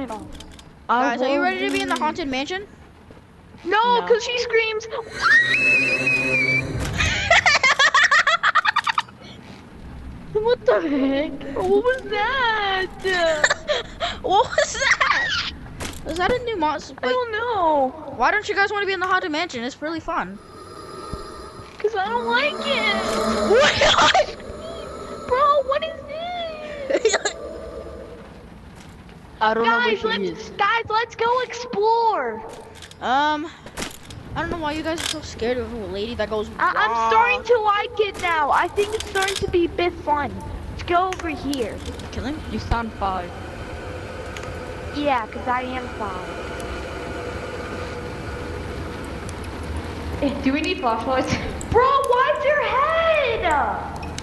it off. Guys, are you ready to be in the haunted mansion? No, because she screams. What the heck? What was that? What was that? Was that a new monster? I don't know. Why don't you guys want to be in the haunted mansion? It's really fun. Because I don't like it. What? Bro, what is this? I don't know where she is. Guys, let's go explore. I don't know why you guys are so scared of a lady that goes. I'm starting to like it now. I think it's starting to be a bit fun. Let's go over here. Kill him? You sound 5. Yeah, because I am 5. Do we need flashlights? Bro, why's your head?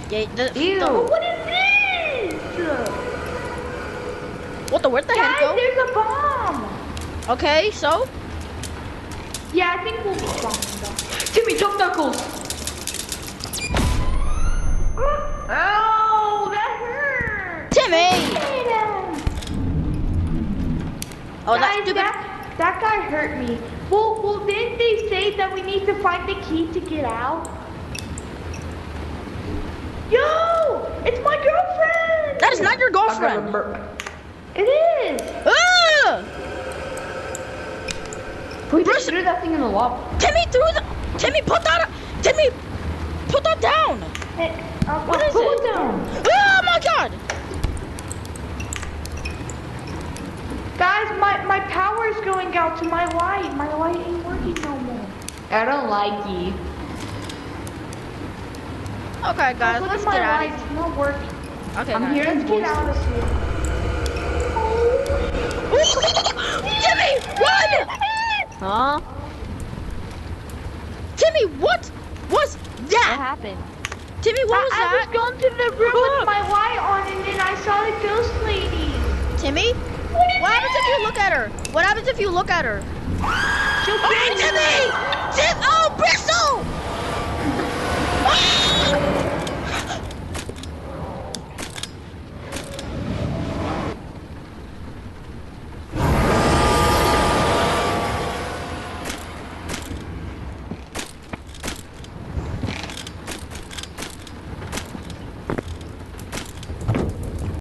Yeah. Ew. What is this? Where'd the head Guys, go? there's a bomb. Okay, so? Yeah, I think we'll be fine. Timmy, jump knuckles! Oh, that hurt. Timmy! Oh, Guys, that's stupid. that guy hurt me. Well, didn't they say that we need to find the key to get out? Yo, it's my girlfriend. That is not your girlfriend. It is. Ah! We just threw that thing in the lava. Timmy, put that down. Hey, What is pull it? it down. Oh my god. Guys, my power is going out to my light. My light ain't working no more. I don't like you. Okay, guys, Look let's at my get out. light. It's not working. Okay, I'm guys. hearing Let's get out of here. Timmy, run! Huh? Timmy, what was What that? happened? Timmy, what was I that? was going to the room with my light on, and then I saw the ghost lady. Timmy, what happens if you look at her? What happens if you look at her? She'll Oh, kill you. Timmy!